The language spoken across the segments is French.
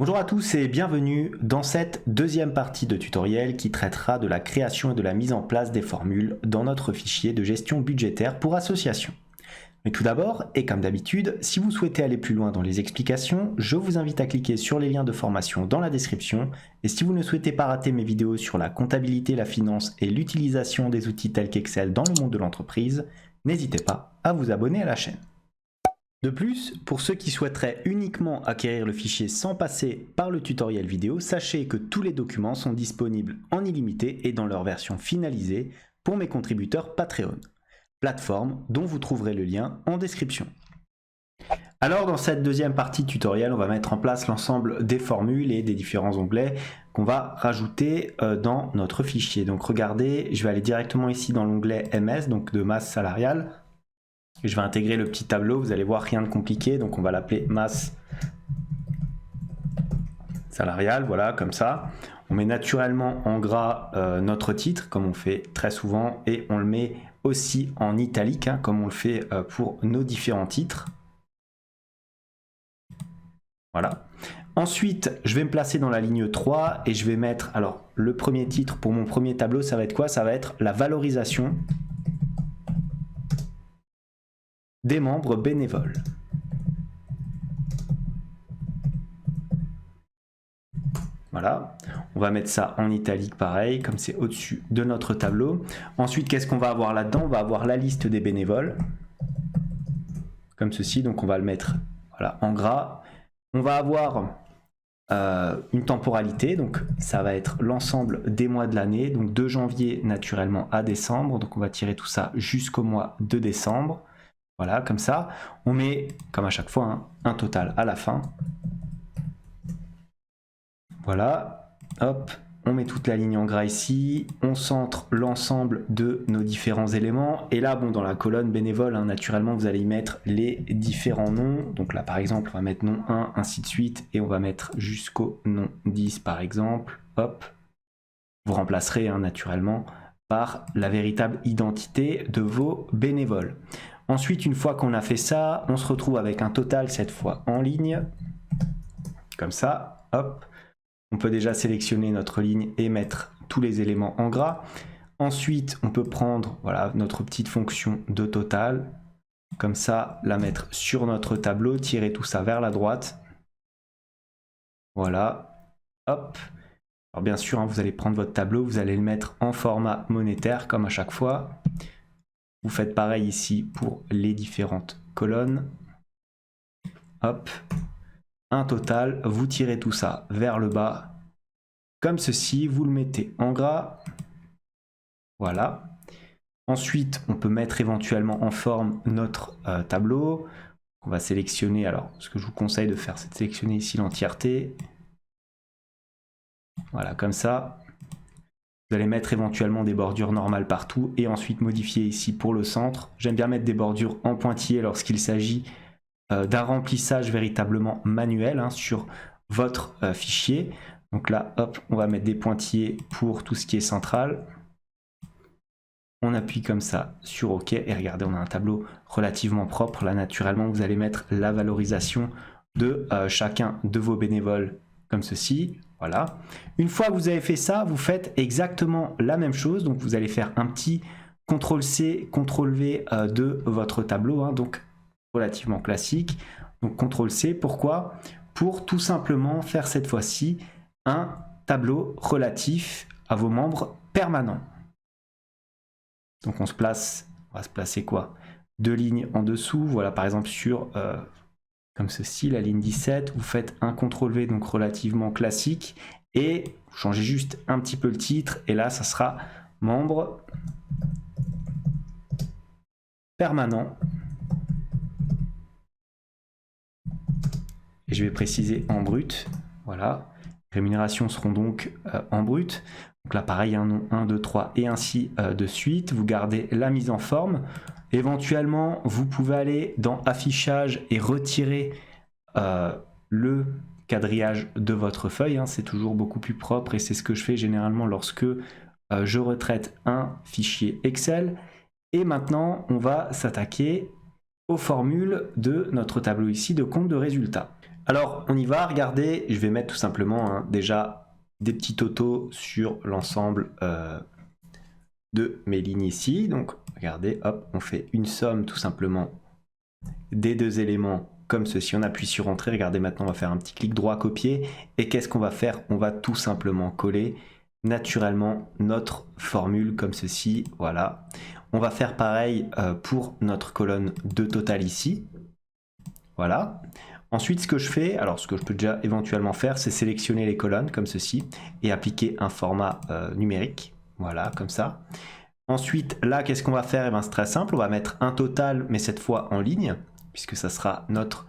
Bonjour à tous et bienvenue dans cette deuxième partie de tutoriel qui traitera de la création et de la mise en place des formules dans notre fichier de gestion budgétaire pour association. Mais tout d'abord, et comme d'habitude, si vous souhaitez aller plus loin dans les explications, je vous invite à cliquer sur les liens de formation dans la description. Et si vous ne souhaitez pas rater mes vidéos sur la comptabilité, la finance et l'utilisation des outils tels qu'Excel dans le monde de l'entreprise, n'hésitez pas à vous abonner à la chaîne. De plus, pour ceux qui souhaiteraient uniquement acquérir le fichier sans passer par le tutoriel vidéo, sachez que tous les documents sont disponibles en illimité et dans leur version finalisée pour mes contributeurs Patreon, plateforme dont vous trouverez le lien en description. Alors dans cette deuxième partie tutoriel, on va mettre en place l'ensemble des formules et des différents onglets qu'on va rajouter dans notre fichier. Donc regardez, je vais aller directement ici dans l'onglet MS, donc de masse salariale. Je vais intégrer le petit tableau, vous allez voir, rien de compliqué, donc on va l'appeler masse salariale, voilà, comme ça. On met naturellement en gras notre titre, comme on fait très souvent, et on le met aussi en italique, hein, comme on le fait pour nos différents titres. Voilà. Ensuite, je vais me placer dans la ligne 3 et je vais mettre, alors le premier titre pour mon premier tableau, ça va être quoi? Ça va être la valorisation des membres bénévoles. Voilà, on va mettre ça en italique pareil, comme c'est au-dessus de notre tableau. Ensuite, qu'est-ce qu'on va avoir là-dedans? On va avoir la liste des bénévoles, comme ceci, donc on va le mettre voilà, en gras. On va avoir une temporalité, donc ça va être l'ensemble des mois de l'année, donc de janvier naturellement à décembre, donc on va tirer tout ça jusqu'au mois de décembre. Voilà, comme ça. On met, comme à chaque fois, hein, un total à la fin. Voilà, hop, on met toute la ligne en gras ici. On centre l'ensemble de nos différents éléments. Et là, bon, dans la colonne bénévole, hein, naturellement, vous allez y mettre les différents noms. Donc là, par exemple, on va mettre nom 1, ainsi de suite. Et on va mettre jusqu'au nom 10, par exemple. Hop, vous remplacerez hein, naturellement par la véritable identité de vos bénévoles. Ensuite, une fois qu'on a fait ça, on se retrouve avec un total cette fois en ligne, comme ça, hop. On peut déjà sélectionner notre ligne et mettre tous les éléments en gras. Ensuite, on peut prendre voilà, notre petite fonction de total, comme ça, la mettre sur notre tableau, tirer tout ça vers la droite. Voilà, hop. Alors bien sûr, hein, vous allez prendre votre tableau, vous allez le mettre en format monétaire, comme à chaque fois. Vous faites pareil ici pour les différentes colonnes. Hop, un total, vous tirez tout ça vers le bas, comme ceci, vous le mettez en gras. Voilà. Ensuite, on peut mettre éventuellement en forme notre tableau. On va sélectionner, alors ce que je vous conseille de faire, c'est de sélectionner ici l'entièreté. Voilà, comme ça. Vous allez mettre éventuellement des bordures normales partout et ensuite modifier ici pour le centre. J'aime bien mettre des bordures en pointillé lorsqu'il s'agit d'un remplissage véritablement manuel hein, sur votre fichier. Donc là, hop, on va mettre des pointillés pour tout ce qui est central. On appuie comme ça sur OK et regardez, on a un tableau relativement propre. Là, naturellement, vous allez mettre la valorisation de chacun de vos bénévoles comme ceci. Voilà. Une fois que vous avez fait ça, vous faites exactement la même chose. Donc, vous allez faire un petit CTRL-C, CTRL-V de votre tableau. Hein, donc, relativement classique. Donc, CTRL-C, pourquoi? Pour tout simplement faire cette fois-ci un tableau relatif à vos membres permanents. Donc, on va se placer quoi? Deux lignes en dessous. Voilà, par exemple, sur... comme ceci, la ligne 17, vous faites un CTRL-V, donc relativement classique, et vous changez juste un petit peu le titre, et là, ça sera membre permanent. Et je vais préciser en brut, voilà. Les rémunérations seront donc en brut. Donc là, pareil, un nom 1, 2, 3, et ainsi de suite. Vous gardez la mise en forme. Éventuellement, vous pouvez aller dans affichage et retirer le quadrillage de votre feuille. Hein. C'est toujours beaucoup plus propre et c'est ce que je fais généralement lorsque je retraite un fichier Excel. Et maintenant, on va s'attaquer aux formules de notre tableau ici de compte de résultats. Alors, on y va, regardez, je vais mettre tout simplement hein, déjà des petits totaux sur l'ensemble de mes lignes ici. Donc, regardez, hop, on fait une somme tout simplement des deux éléments comme ceci. On appuie sur Entrée. Regardez, maintenant, on va faire un petit clic droit, copier. Et qu'est-ce qu'on va faire? On va tout simplement coller naturellement notre formule comme ceci. Voilà. On va faire pareil pour notre colonne de total ici. Voilà. Ensuite, ce que je fais, alors ce que je peux déjà éventuellement faire, c'est sélectionner les colonnes comme ceci et appliquer un format numérique. Voilà, comme ça. Ensuite, là, qu'est-ce qu'on va faire? Eh bien, c'est très simple, on va mettre un total, mais cette fois en ligne, puisque ça sera notre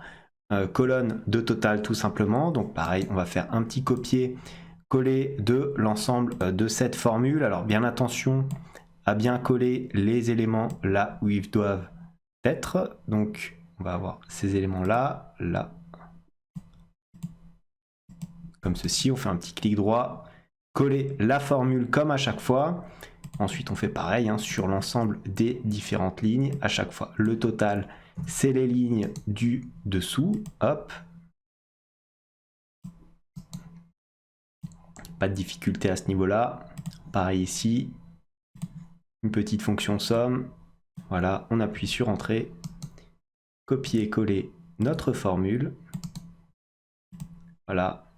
colonne de total tout simplement. Donc pareil, on va faire un petit copier-coller de l'ensemble de cette formule. Alors bien attention à bien coller les éléments là où ils doivent être. Donc on va avoir ces éléments là, là. Comme ceci, on fait un petit clic droit, coller la formule comme à chaque fois. Ensuite, on fait pareil hein, sur l'ensemble des différentes lignes. À chaque fois, le total, c'est les lignes du dessous. Hop. Pas de difficulté à ce niveau-là. Pareil ici. Une petite fonction somme. Voilà, on appuie sur Entrée. Copier, coller notre formule. Voilà.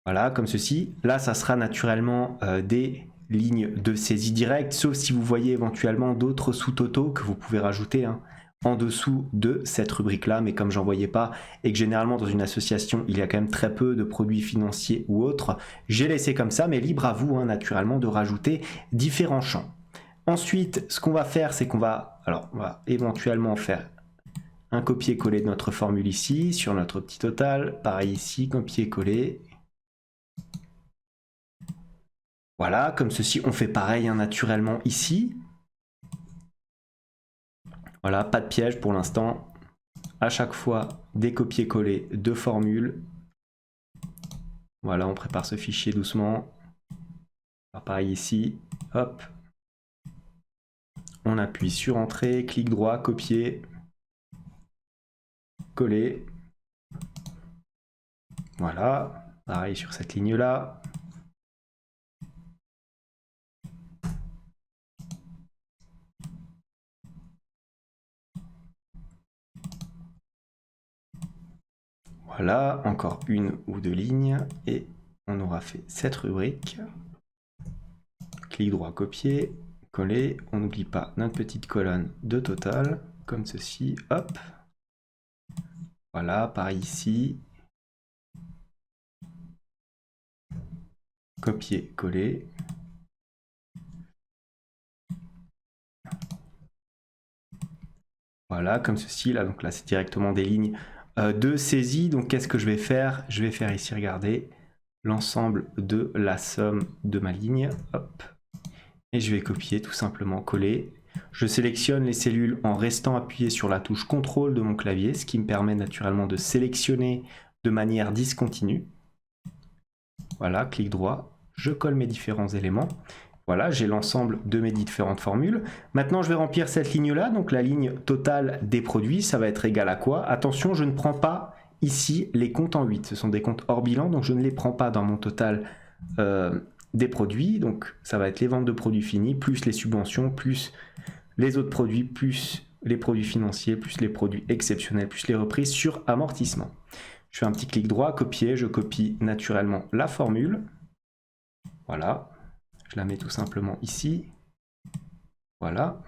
Voilà, comme ceci. Là, ça sera naturellement des lignes de saisie directe, sauf si vous voyez éventuellement d'autres sous-totaux que vous pouvez rajouter hein, en dessous de cette rubrique-là, mais comme j'en voyais pas et que généralement dans une association, il y a quand même très peu de produits financiers ou autres, j'ai laissé comme ça, mais libre à vous hein, naturellement de rajouter différents champs. Ensuite, ce qu'on va faire, c'est qu'on va, alors, on va éventuellement faire un copier-coller de notre formule ici, sur notre petit total, pareil ici, copier-coller. Voilà, comme ceci, on fait pareil hein, naturellement ici. Voilà, pas de piège pour l'instant. À chaque fois, des copier-coller de formules. Voilà, on prépare ce fichier doucement. Alors, pareil ici, hop. On appuie sur Entrée, clic droit, copier, coller. Voilà, pareil sur cette ligne-là. Voilà, encore une ou deux lignes et on aura fait cette rubrique. Clic droit, copier, coller. On n'oublie pas notre petite colonne de total, comme ceci, hop. Voilà, pareil ici. Copier, coller. Voilà, comme ceci, là, donc là c'est directement des lignes de saisie. Donc qu'est-ce que je vais faire? Je vais faire ici, regardez, l'ensemble de la somme de ma ligne. Hop. Et je vais copier, tout simplement coller. Je sélectionne les cellules en restant appuyé sur la touche CTRL de mon clavier, ce qui me permet naturellement de sélectionner de manière discontinue. Voilà, clic droit, je colle mes différents éléments. Voilà, j'ai l'ensemble de mes différentes formules. Maintenant, je vais remplir cette ligne-là, donc la ligne totale des produits, ça va être égal à quoi? Attention, je ne prends pas ici les comptes en 8, ce sont des comptes hors bilan, donc je ne les prends pas dans mon total des produits. Donc ça va être les ventes de produits finis, plus les subventions, plus les autres produits, plus les produits financiers, plus les produits exceptionnels, plus les reprises sur amortissement. Je fais un petit clic droit, copier, je copie naturellement la formule. Voilà. Je la mets tout simplement ici. Voilà.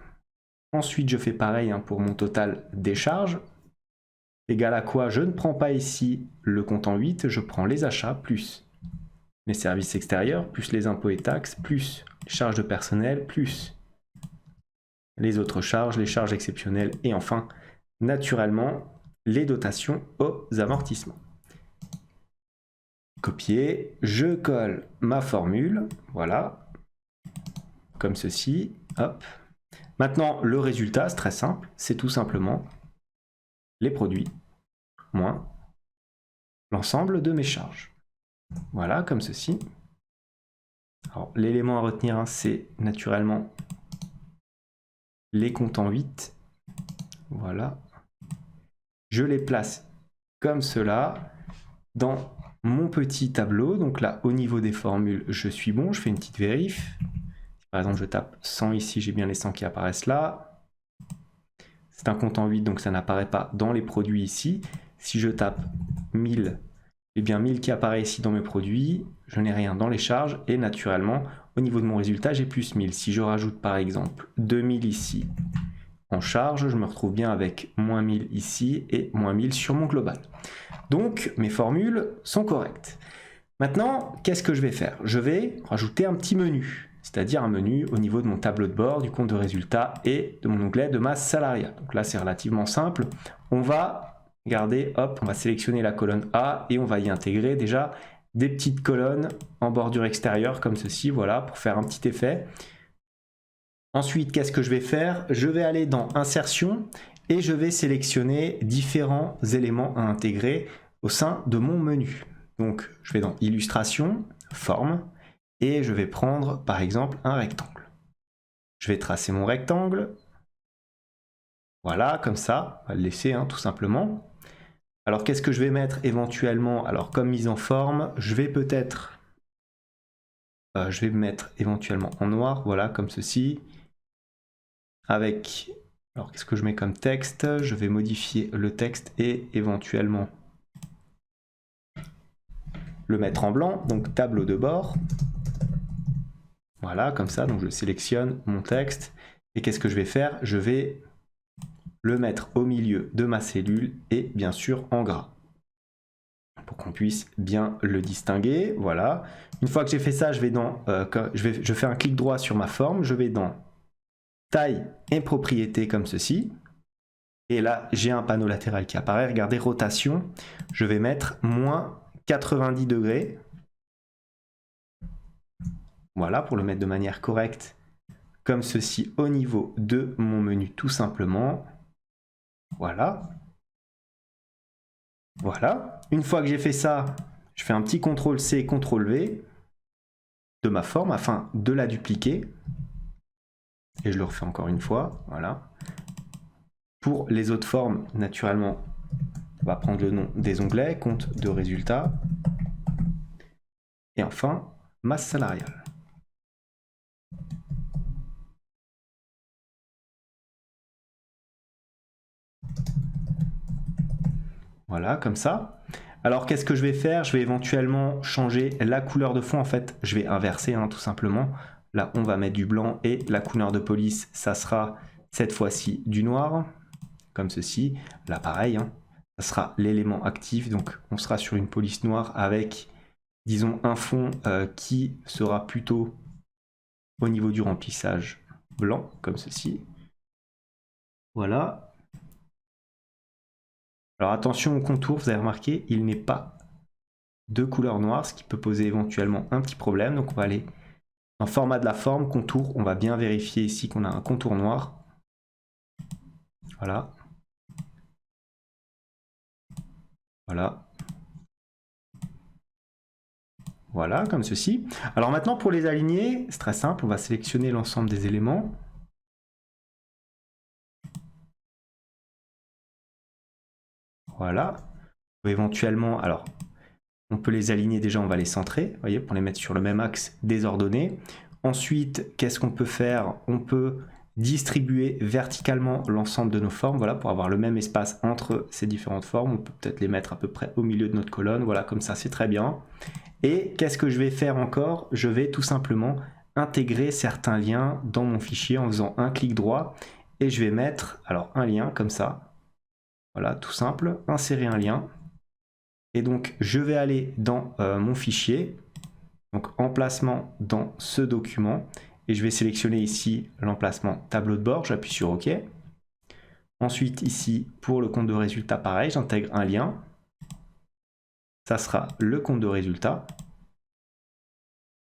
Ensuite, je fais pareil hein, pour mon total des charges. Égal à quoi? Je ne prends pas ici le compte en 8, je prends les achats plus les services extérieurs, plus les impôts et taxes, plus les charges de personnel, plus les autres charges, les charges exceptionnelles et enfin, naturellement, les dotations aux amortissements. Copier, je colle ma formule, voilà, comme ceci, hop. Maintenant, le résultat, c'est très simple, c'est tout simplement les produits moins l'ensemble de mes charges. Voilà, comme ceci. Alors, l'élément à retenir, hein, c'est naturellement les comptes en 8. Voilà. Je les place comme cela dans mon petit tableau. Donc là, au niveau des formules, je suis bon. Je fais une petite vérif. Par exemple, je tape 100 ici, j'ai bien les 100 qui apparaissent là. C'est un compte en 8, donc ça n'apparaît pas dans les produits ici. Si je tape 1000, eh bien 1000 qui apparaît ici dans mes produits, je n'ai rien dans les charges, et naturellement, au niveau de mon résultat, j'ai plus 1000. Si je rajoute par exemple 2000 ici en charge, je me retrouve bien avec moins 1000 ici et moins 1000 sur mon global. Donc mes formules sont correctes. Maintenant, qu'est-ce que je vais faire? Je vais rajouter un petit menu, c'est-à-dire un menu au niveau de mon tableau de bord, du compte de résultats et de mon onglet de masse salariale. Donc là, c'est relativement simple. On va regarder, hop, on va sélectionner la colonne A et on va y intégrer déjà des petites colonnes en bordure extérieure comme ceci, voilà, pour faire un petit effet. Ensuite, qu'est-ce que je vais faire? Je vais aller dans Insertion et je vais sélectionner différents éléments à intégrer au sein de mon menu. Donc, je vais dans Illustration, Forme, et je vais prendre, par exemple, un rectangle. Je vais tracer mon rectangle. Voilà, comme ça, on va le laisser, tout simplement. Alors, qu'est-ce que je vais mettre éventuellement? Alors, comme mise en forme, je vais peut-être... je vais me mettre éventuellement en noir, voilà, comme ceci. Avec... Alors, qu'est-ce que je mets comme texte? Je vais modifier le texte et éventuellement le mettre en blanc, donc tableau de bord. Voilà, comme ça, donc je sélectionne mon texte. Et qu'est-ce que je vais faire? Je vais le mettre au milieu de ma cellule et bien sûr en gras, pour qu'on puisse bien le distinguer. Voilà. Une fois que j'ai fait ça, je vais dans, je fais un clic droit sur ma forme, je vais dans taille et propriétés comme ceci. Et là, j'ai un panneau latéral qui apparaît. Regardez, rotation, je vais mettre moins 90 degrés. Voilà, pour le mettre de manière correcte, comme ceci, au niveau de mon menu, tout simplement. Voilà. Voilà. Une fois que j'ai fait ça, je fais un petit CTRL-C, CTRL-V de ma forme afin de la dupliquer. Et je le refais encore une fois. Voilà. Pour les autres formes, naturellement, on va prendre le nom des onglets, compte de résultats. Et enfin, masse salariale. Voilà, comme ça. Alors, qu'est-ce que je vais faire? Je vais éventuellement changer la couleur de fond. En fait, je vais inverser, tout simplement. Là, on va mettre du blanc et la couleur de police, ça sera cette fois-ci du noir, comme ceci. Là, pareil, ça sera l'élément actif. Donc, on sera sur une police noire avec, disons, un fond qui sera plutôt au niveau du remplissage blanc, comme ceci. Voilà. Alors attention au contour, vous avez remarqué, il n'est pas de couleur noire, ce qui peut poser éventuellement un petit problème. Donc on va aller dans format de la forme, contour, on va bien vérifier ici qu'on a un contour noir. Voilà. Voilà. Voilà, comme ceci. Alors maintenant pour les aligner, c'est très simple, on va sélectionner l'ensemble des éléments. Voilà. Éventuellement, alors on peut les aligner déjà, on va les centrer, vous voyez, pour les mettre sur le même axe désordonné. Ensuite, qu'est-ce qu'on peut faire? On peut distribuer verticalement l'ensemble de nos formes, voilà, pour avoir le même espace entre ces différentes formes. On peut peut-être les mettre à peu près au milieu de notre colonne, voilà, comme ça, c'est très bien. Et qu'est-ce que je vais faire encore? Je vais tout simplement intégrer certains liens dans mon fichier en faisant un clic droit et je vais mettre, alors un lien comme ça, voilà, tout simple, insérer un lien. Et donc, je vais aller dans mon fichier, donc emplacement dans ce document, et je vais sélectionner ici l'emplacement tableau de bord, j'appuie sur OK. Ensuite, ici, pour le compte de résultat, pareil, j'intègre un lien. Ça sera le compte de résultat.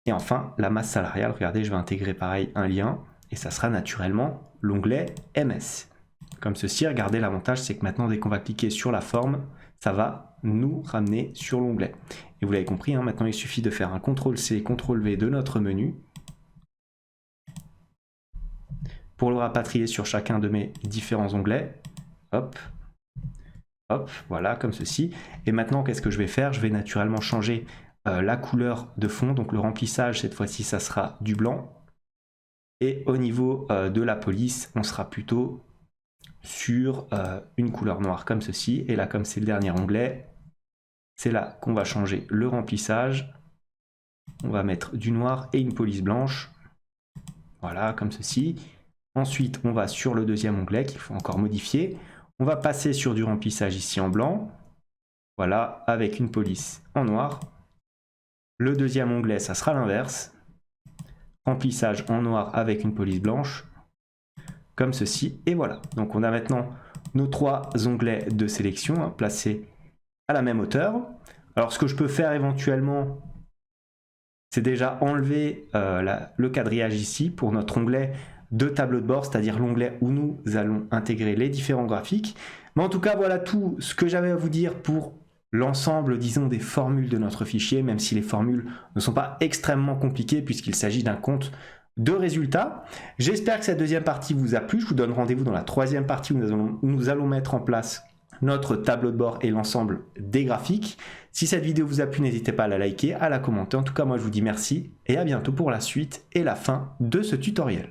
Et enfin, la masse salariale, regardez, je vais intégrer pareil un lien, et ça sera naturellement l'onglet MS. Comme ceci, regardez, l'avantage, c'est que maintenant, dès qu'on va cliquer sur la forme, ça va nous ramener sur l'onglet. Et vous l'avez compris, maintenant il suffit de faire un CTRL-C, CTRL-V de notre menu pour le rapatrier sur chacun de mes différents onglets. Hop. Hop, voilà, comme ceci. Et maintenant, qu'est-ce que je vais faire? Je vais naturellement changer la couleur de fond. Donc le remplissage, cette fois-ci, ça sera du blanc. Et au niveau de la police, on sera plutôt sur une couleur noire comme ceci. Et là, comme c'est le dernier onglet, c'est là qu'on va changer le remplissage. On va mettre du noir et une police blanche. Voilà, comme ceci. Ensuite, on va sur le deuxième onglet qu'il faut encore modifier. On va passer sur du remplissage ici en blanc. Voilà, avec une police en noir. Le deuxième onglet, ça sera l'inverse. Remplissage en noir avec une police blanche. Comme ceci. Et voilà. Donc on a maintenant nos 3 onglets de sélection placés à la même hauteur. Alors ce que je peux faire éventuellement, c'est déjà enlever le quadrillage ici pour notre onglet de tableau de bord, c'est-à-dire l'onglet où nous allons intégrer les différents graphiques. Mais en tout cas, voilà tout ce que j'avais à vous dire pour l'ensemble, disons, des formules de notre fichier, même si les formules ne sont pas extrêmement compliquées puisqu'il s'agit d'un compte de résultats. J'espère que cette deuxième partie vous a plu. Je vous donne rendez-vous dans la troisième partie où nous allons mettre en place notre tableau de bord et l'ensemble des graphiques. Si cette vidéo vous a plu, n'hésitez pas à la liker, à la commenter. En tout cas, moi je vous dis merci et à bientôt pour la suite et la fin de ce tutoriel.